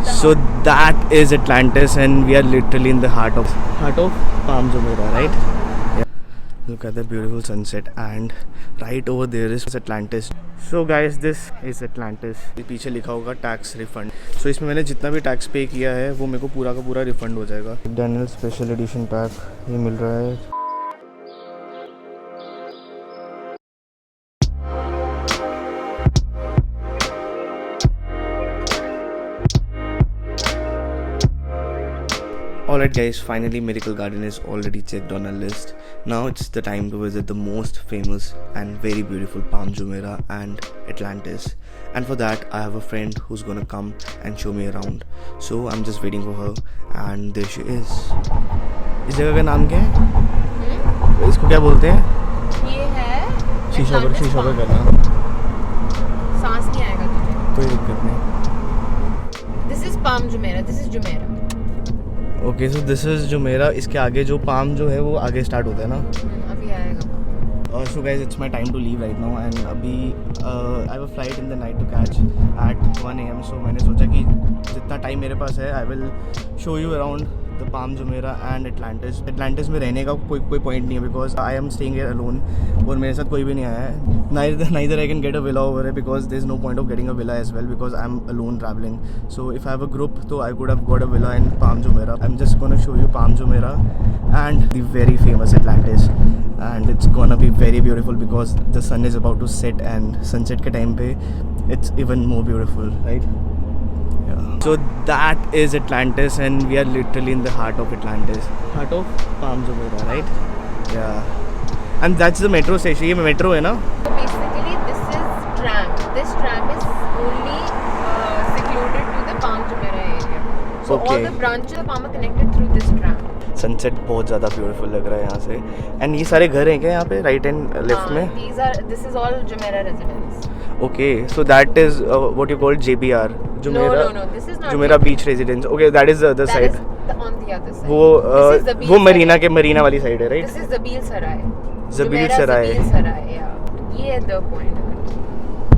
So that is Atlantis, and we are literally in the heart of Palm Jumeirah, right? Yeah. Look at the beautiful sunset, and right over there is Atlantis. So guys, this is Atlantis. पीछे लिखा होगा tax refund. So इसमें मैंने जितना भी tax पे किया है वो मेरे को पूरा का पूरा रिफंड हो जाएगा. डैनियल स्पेशल एडिशन पैक ये मिल रहा है. Alright guys, finally Miracle Garden is already checked on our list. Now it's the time to visit the most famous and very beautiful Palm Jumeirah and Atlantis. And for that I have a friend who's gonna come and show me around. So I'm just waiting for her, and there she is. इस जगह का नाम क्या है? इसको क्या बोलते हैं? ये है शीशा पर करना. सांस नहीं आएगा तुझे. कोई दिक्कत नहीं. This is Palm Jumeirah. This is Jumeirah. Okay, so this is Jumeirah. इसके आगे जो पाम जो है वो आगे स्टार्ट होता है ना. अभी आएगा. So guys, it's my time to leave right now, and अभी I have a flight in the night to catch at 1 AM. So मैंने सोचा कि जितना टाइम मेरे पास है I will show you around the Palm Jumeirah and Atlantis. Atlantis में रहने का कोई पॉइंट नहीं है because I am staying here alone, और मेरे साथ कोई भी नहीं आया है. Neither I can get a villa over है because there is no point of getting a villa as well because I am alone travelling. So if I have a group तो I could have got a villa in Palm Jumeirah. I am just gonna show you Palm Jumeirah and the very famous Atlantis, and it's gonna be very beautiful because the sun is about to set, and sunset के time पे it's even more beautiful, right? Yeah. So that is Atlantis, and we are literally in the heart of Atlantis, heart of Palm Jumeirah, right? Yeah. And that's the metro station. ये metro है ना? So basically this is tram. This tram is only secluded to the Palm Jumeirah area. So Okay. all the branches of Palm are connected through this tram. Sunset बहुत ज़्यादा beautiful लग रहा है यहाँ से. एंड ये सारे घर हैं क्या यहाँ पे राइट एंड लेफ्ट में? This is all Jumeirah residence. Okay, so that is what you call JBR. Jumeirah. No. This is not Jumeirah Beach Residence. Okay, that is the other That side. is on the other side. वो This is the beach वो side. Marina के मरीना वाली side है, right? This is Zabil Sarai. Zabil Jumeirah Sarai. Zabil Sarai, yeah. ये the point.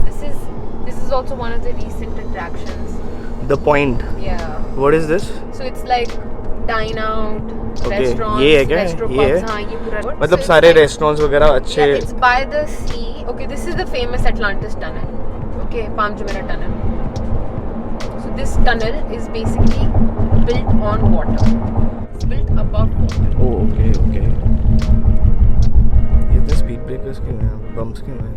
This is also one of the recent attractions. The Point. Yeah. What is this? So it's like dine out, Okay, restaurants, ये है क्या? gastropubs, ये है? हाँ ये पूरा. मतलब So सारे it's like- रेस्टोरेंट्स वगैरह अच्छे. Yeah, it's by the sea. Okay, this is the famous Atlantis tunnel. Okay, Palm Jumeirah tunnel. So this tunnel is basically built on water. It's built above water. Oh, okay. ये तो speed breakers क्यों हैं? Bumps क्यों हैं?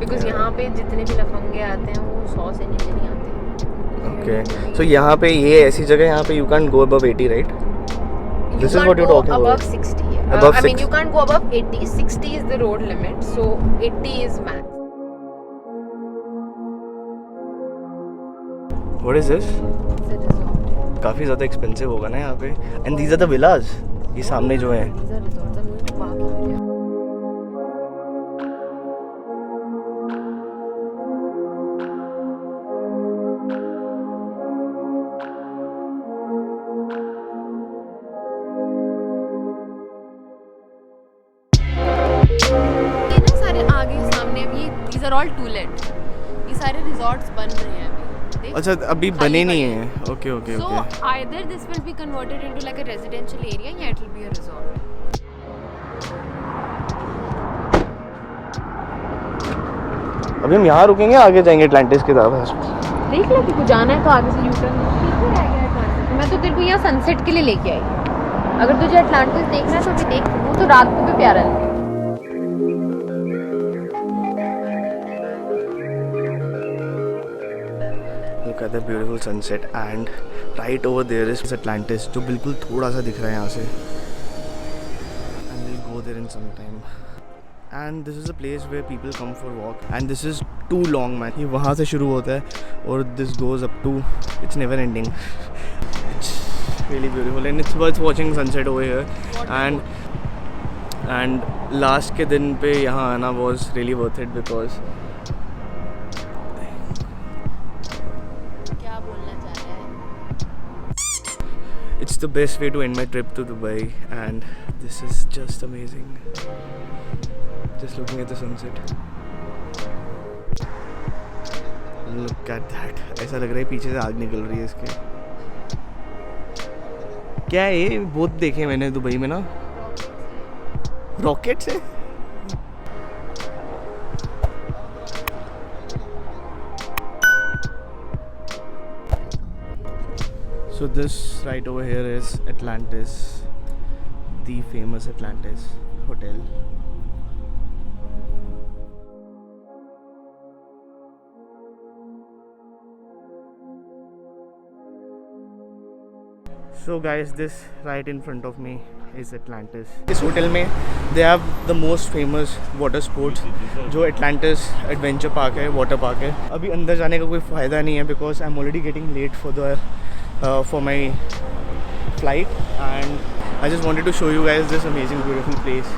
Because यहाँ पे जितने भी लफंगे आते हैं वो 100 से नीचे नहीं आते. Okay. So यहाँ पे ये ऐसी जगह यहाँ पे you can't go above 80, right? This is can't what you're go talking about. above 60. Above I mean, 60. you can't go above 80. 60 is the road limit, so 80 is max. What is this? It's a resort. काफ़ी ज़्यादा expensive होगा ना यहाँ पे. And these are the villas. ये सामने जो हैं. These are resorts. I'm going to park here. ये ना सारे आगे सामने अभी these are all to let. ये सारे resorts बन रहे हैं अभी. देख. अच्छा अभी खाली बने नहीं पड़े हैं. Okay. So either this will be converted into like a residential area, या it will be a resort. अभी हम यहाँ रुकेंगे, आगे जाएंगे एटलांटिस की तरफ. देख लो कि जाना है तो आगे से यूटर्न पीछे रह गया अटलांटिस. मैं तो तेरे को यहाँ सनसेट के लिए लेके आई. अगर तुझे अटलांटिस देखना है तो भी देख, वो तो रात को भी प्यारा लगेगा. Look at the beautiful sunset, and right over there is Atlantis, जो बिल्कुल थोड़ा सा दिख रहा है यहाँ से. And we'll go there in some time. And this is a place where people come for walk. And this is too long, man. ये वहाँ से शुरू होता है और this goes up to, it's never ending. It's really beautiful and it's worth watching sunset over here. And last के दिन पे यहाँ आना was really worth it because क्या बोलना चाह रहा है? it's the best way to end my trip to Dubai, and this is just amazing. Just looking at the sunset. Look at that. ऐसा लग रहा है पीछे से आग निकल रही है इसके. क्या है ये, बहुत देखे मैंने दुबई में ना, रॉकेट से। So this right over here is Atlantis, the famous Atlantis hotel. So guys, this right in front of me is Atlantis. इस होटल में they have the most famous water sports, जो Atlantis Adventure Park है, water park है। अभी अंदर जाने का कोई फ़ायदा नहीं है because I'm already getting late for my flight, and I just wanted to show you guys this amazing, beautiful place.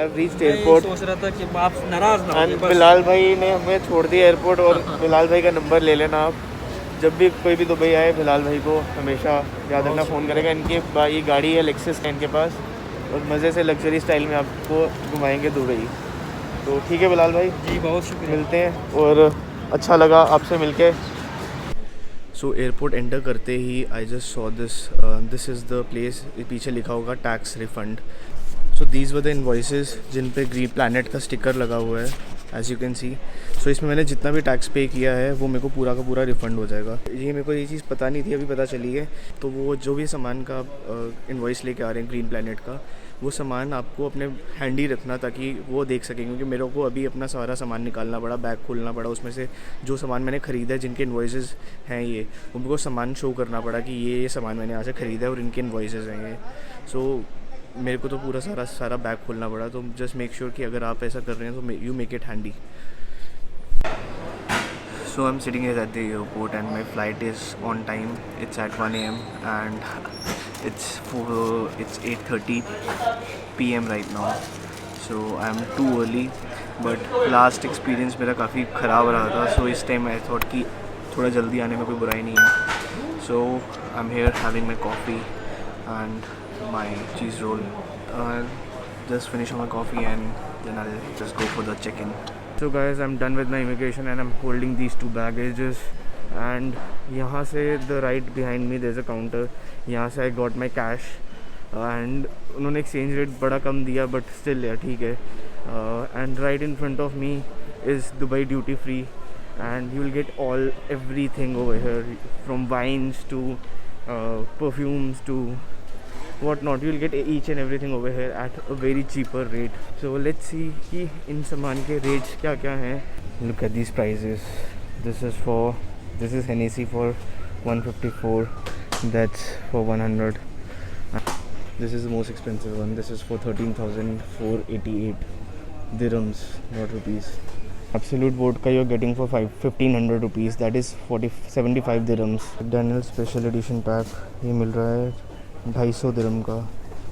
I've reached airport. सोच रहा था कि आप नाराज ना And बिलाल भाई ने हमें छोड़ दिया एयरपोर्ट, और बिलाल भाई का नंबर ले लेना आप। जब भी कोई भी दुबई आए, बिलाल भाई को हमेशा याद रखना, फ़ोन करेगा। इनकी ये गाड़ी है लेक्सस है इनके पास, और मज़े से लग्जरी स्टाइल में आपको घुमाएंगे दुबई। तो ठीक है बिलाल भाई जी, बहुत शुक्रिया। मिलते हैं, और अच्छा लगा आपसे मिलके। सो एयरपोर्ट एंटर करते ही I just saw this is the place, पीछे लिखा होगा tax refund. So these were the invoices जिन पे ग्रीन प्लैनेट का स्टिकर लगा हुआ है, as you can see. So इसमें मैंने जितना भी टैक्स पे किया है वो मेरे को पूरा का पूरा रिफ़ंड हो जाएगा। ये मेरे को ये चीज़ पता नहीं थी, अभी पता चली है। तो वो जो भी सामान का इन्वॉइस लेके आ रहे हैं ग्रीन प्लैनेट का, वो सामान आपको अपने हैंडी रखना ताकि वो देख सकें, क्योंकि मेरे को अभी अपना सारा सामान निकालना पड़ा, बैग खोलना पड़ा, उसमें से जो सामान मैंने ख़रीदा है, जिनके इन्वॉइसेस हैं ये, उनको सामान शो करना पड़ा कि ये सामान मैंने यहाँ से ख़रीदा है और इनके इन्वॉइसेस हैं ये। सो मेरे को तो पूरा सारा बैग खोलना पड़ा। तो जस्ट मेक श्योर कि अगर आप ऐसा कर रहे हैं तो you make it handy. So I'm sitting here at the airport and my flight is on time. It's at 1 a.m. and it's 8:30 p.m. right now. So I'm too early. But last experience मेरा काफ़ी ख़राब रहा था. So इस time I thought कि थोड़ा जल्दी आने में कोई बुराई नहीं है. So I'm here having my coffee and my cheese roll. Just finish my coffee and then I'll just go for the check-in. So guys, I'm done with my immigration and I'm holding these two baggages, and यहाँ से the right behind me there's a counter. यहाँ से I got my cash and उन्होंने exchange rate बड़ा कम दिया, but still यार ठीक है. And right in front of me is Dubai duty free, and you will get everything over here, from wines to perfumes to whatnot. You'll get each and everything over here at a very cheaper rate. So let's see कि इन सामान के rates क्या क्या हैं. Look at these prices. This is Hennessy for 154. That's for 100. This is the most expensive one. This is for 13,488 dirhams, not rupees. Absolute vodka you're getting for 1,500 rupees. That is 75 dirhams. Daniel Special Edition pack ये मिल रहा है 250 dirham का.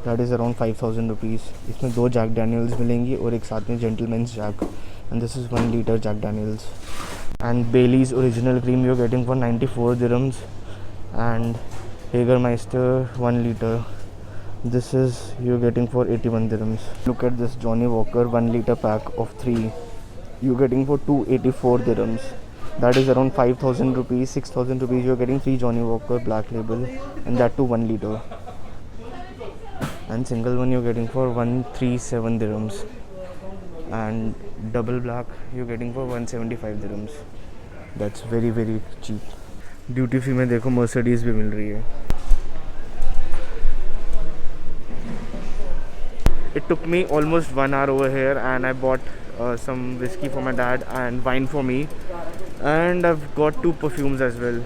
That is around 5,000 rupees. इसमें 2 jack daniels मिलेंगी और एक साथ में gentleman's jack, and this is 1 litre jack daniels. And baileys original cream you are getting for 94 dirhams, and jagermeister 1 litre, this is you're getting for 81 dirhams. Look at this Johnny Walker 1 liter pack of 3, you're getting for 284 dirhams. That is around 5,000 rupees, 6,000 rupees. You're getting 3 Johnny Walker Black Label, and that too 1 liter. And single one you're getting for 137 dirhams, and double black you're getting for 175 dirhams. That's very very cheap. Duty free में देखो Mercedes भी मिल रही है. It took me almost 1 hour over here, and I bought some whiskey for my dad and wine for me, and I've got 2 perfumes as well.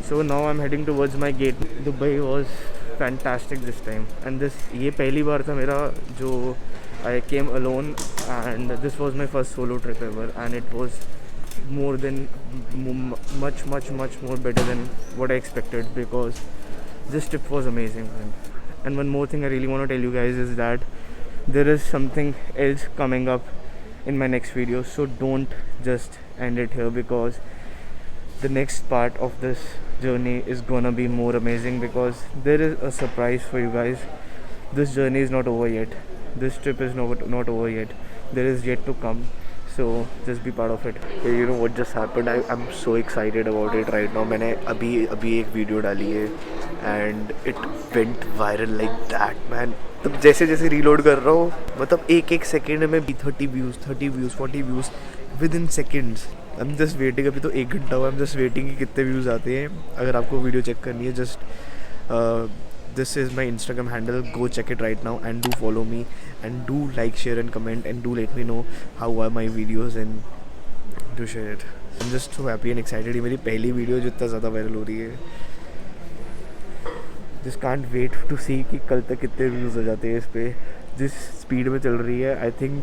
So now I'm heading towards my gate. Dubai was fantastic this time, and ये पहली बार था मेरा जो I came alone, and this was my first solo trip ever, and it was more than much more better than what I expected, because this trip was amazing, man. And one more thing I really want to tell you guys is that there is something else coming up in my next video, so don't just end it here, because the next part of this journey is gonna be more amazing, because there is a surprise for you guys. This journey is not over yet. This trip is not over yet. There is yet to come. So just be part of it. Hey, you know what just happened? I'm so excited about it right now. मैंने अभी एक video डाली है and it went viral like that, man. तब जैसे जैसे reload कर रहा हूँ, मतलब एक सेकेंड में 30 views 40 views with in seconds. I am just waiting. अभी तो 1 घंटा हुआ. आई एम जस्ट वेटिंग कि कितने व्यूज़ आते हैं. अगर आपको वीडियो चेक करनी है, just this is my Instagram handle. Go check it right now and do follow me and do like, share and comment and do let me know how are my videos and do share it. I'm just so happy and excited. ये मेरी पहली video जो इतना ज़्यादा viral हो रही है. Just can't wait to see कि कल तक कितने व्यूज़ हो जाते हैं इस पे. जिस स्पीड में चल रही है, I think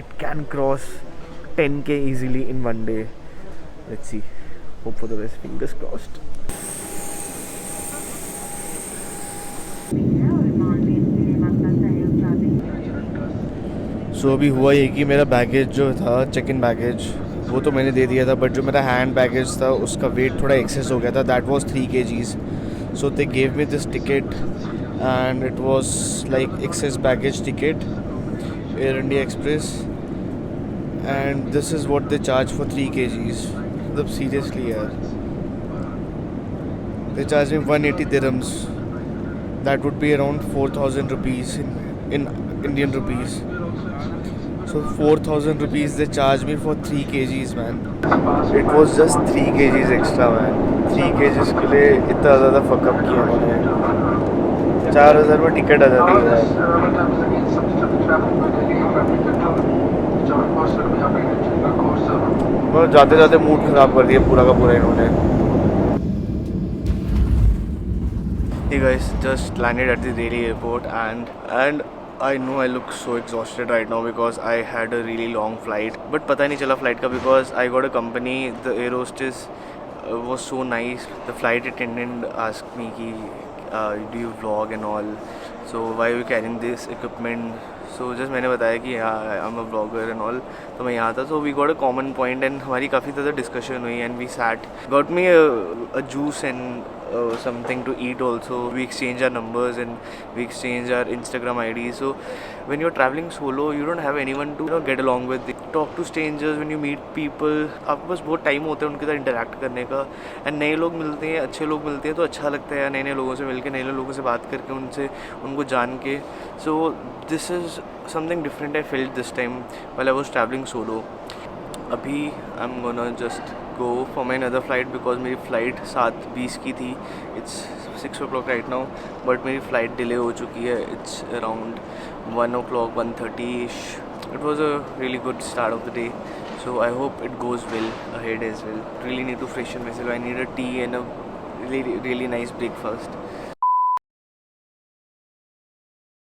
it can cross 10K easily in one day. Let's see. Hope for the best. Fingers crossed. सो अभी हुआ ये कि मेरा बैगेज जो था, चेक इन बैगेज, वो तो मैंने दे दिया था, बट जो मेरा हैंड बैगेज था उसका वेट थोड़ा एक्सेस हो गया था. That was 3 kgs. So they gave me this ticket and it was like excess baggage ticket, Air India Express, and this is what they charge for 3 kgs. मतलब seriously यार, they charge me 180 dirhams. That would be around 4,000 rupees in Indian rupees. So 4,000 rupees they charge me for 3 kgs, man. It was just 3 kgs extra, man. 3 kgs के लिए इतना ज़्यादा fuck up किया मैंने. 4,000 में ticket आ जाती है यार. और जाते जाते मूड ख़राब कर दिया पूरा का पूरा इन्होंने. Hey guys, just landed at the Delhi airport and I know I look so exhausted right now because I had a really long flight. But पता नहीं चला flight का, because I got a company. The air hostess was so nice. The flight attendant asked me कि do you vlog and all? So why are you carrying this equipment? So just मैंने बताया कि I'm a vlogger and all. तो मैं यहाँ था. So we got a common point and हमारी काफ़ी ज़्यादा discussion हुई and we sat. Got me a juice and something to eat also. We exchange our numbers and we exchange our Instagram IDs. So when you're traveling solo, you don't have anyone to get along with. Talk to strangers when you meet people. आपके पास बहुत time होता है उनके साथ interact करने का. And नए लोग मिलते हैं, अच्छे लोग मिलते हैं तो अच्छा लगता है नए लोगों से मिलके, नए लोगों से बात करके, उनको जान के. So this is something different I felt this time while I was travelling solo. अभी I am gonna just go for my another flight because मेरी फ़्लाइट 7:20 की थी. It's 6 o'clock right now, but मेरी फ़्लाइट डिले हो चुकी है. It's around 1 o'clock, 1:30ish. It was a really good start of the day, so I hope it goes well ahead as well. Really need to freshen myself. I need a tea and a really nice breakfast.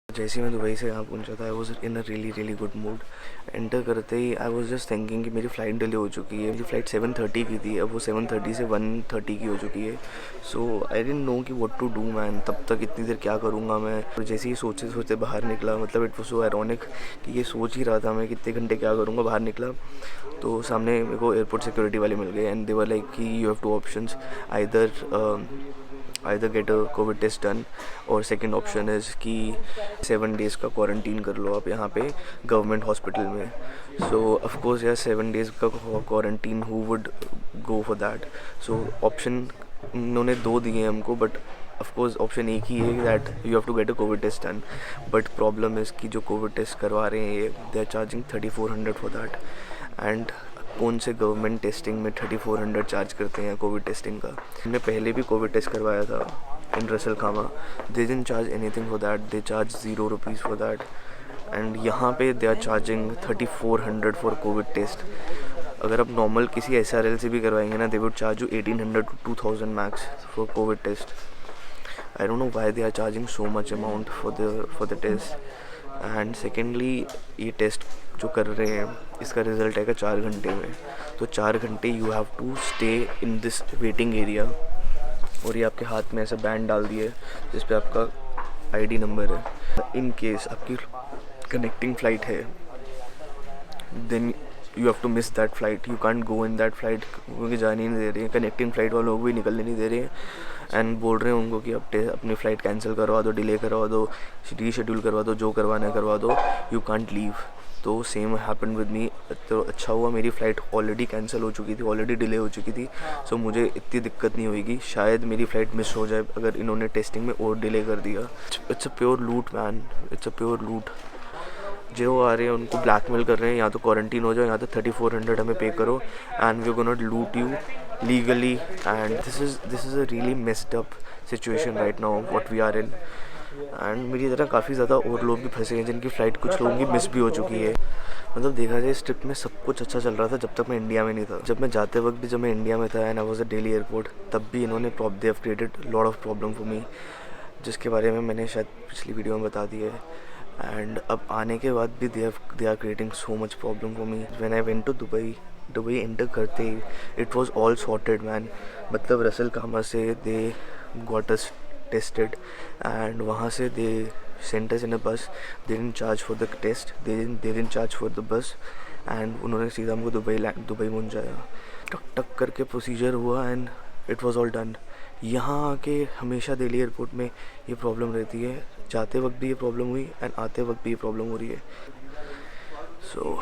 जैसे ही मैं Dubai से यहाँ पहुँचा था, I was in a really good mood. Enter करते ही I was just thinking कि मेरी फ़्लाइट डिले हो चुकी है. मेरी फ़्लाइट 7:30 की थी, अब वो 7:30 से 1:30 की हो चुकी है. सो आई डिडंट नो कि व्हाट टू डू, मैन. तब तक इतनी देर क्या करूँगा मैं. तो जैसे ही सोचते बाहर निकला, मतलब इट वॉज सो आयरॉनिक कि ये सोच ही रहा था मैं कितने घंटे क्या करूँगा. बाहर निकला तो सामने मेरे को एयरपोर्ट सिक्योरिटी वाले मिल गए एंड दे वर लाइक कि you have 2 options. either get a COVID test done or second option is कि 7 days का क्वारंटीन कर लो आप यहाँ पे गवर्नमेंट हॉस्पिटल में. सो ऑफ कोर्स यार 7 days का quarantine who would go for that. So option उन्होंने 2 दिए हमको, बट ऑफ कोर्स ऑप्शन एक ही है that you have to get a covid test done. But problem है कि जो कोविड टेस्ट करवा रहे हैं ये they are charging 3400 for that. And कौन से गवर्नमेंट टेस्टिंग में 3400 चार्ज करते हैं कोविड टेस्टिंग का. हमने पहले भी कोविड टेस्ट करवाया था in Ras al Khaimah. They didn't charge anything for that. They charge 0 rupees for that. And यहाँ पे they are charging 3400 for covid test. अगर आप नॉर्मल किसी SRL से भी करवाएंगे ना, they would charge you 1800 to 2000 max for covid test. I don't know why they are charging so much amount for the test. And secondly ये test जो कर रहे हैं इसका रिज़ल्ट आएगा 4 घंटे में, तो 4 घंटे you have to stay in this waiting area. और ये आपके हाथ में ऐसा बैंड डाल दिए जिस पे आपका आईडी नंबर है। इन केस आपकी कनेक्टिंग फ़्लाइट है then you have to miss that flight, you can't go in that flight, क्योंकि जाने नहीं दे रही है। कनेक्टिंग फ़्लाइट वालों को भी निकलने नहीं दे रही है एंड बोल रहे हैं उनको कि अब अपनी फ़्लाइट कैंसिल करवा दो, डिले करवा दो, रीशेड्यूल करवा दो, जो करवाना है करवा दो, यू कांट लीव। तो सेम हैपन विद मी। तो अच्छा हुआ मेरी फ़्लाइट ऑलरेडी कैंसिल हो चुकी थी, ऑलरेडी डिले हो चुकी थी, सो मुझे इतनी दिक्कत नहीं होगी। शायद मेरी फ़्लाइट मिस हो जाए अगर इन्होंने टेस्टिंग में और डिले कर दिया। इट्स अ प्योर लूट मैन, इट्स अ प्योर लूट। जो आ रहे हैं उनको ब्लैकमेल कर रहे हैं, या तो क्वारंटीन हो जाओ या तो 3400 हमें पे करो and we gonna loot you legally. And this is a really messed up situation right now what we are in. And मेरी तरह काफ़ी ज़्यादा और लोग भी फंसे हैं जिनकी फ़्लाइट कुछ लोगों की मिस भी हो चुकी है। मतलब देखा जाए इस ट्रिप में सब कुछ अच्छा चल रहा था जब तक मैं इंडिया में नहीं था। जब मैं जाते वक्त भी जब मैं इंडिया में था and I was a Delhi airport, तब भी इन्होंने they have created lot of problem for मी, जिसके बारे में मैंने शायद पिछली वीडियो में बता दी है। एंड अब आने के बाद भी they are creating so much problem for me. When I went to Dubai enter करते ही it was all sorted man. मतलब रसल कामा से they got us tested and वहाँ से they sent us in a bus, they didn't charge for the test, they didn't charge for the bus and उन्होंने सीधा हमको Dubai पहुँचाया। टक टक करके प्रोसीजर हुआ and it was all done. यहाँ आके हमेशा दिल्ली एयरपोर्ट में ये प्रॉब्लम रहती है, जाते वक्त भी ये प्रॉब्लम हुई एंड आते वक्त भी ये प्रॉब्लम हो रही है। सो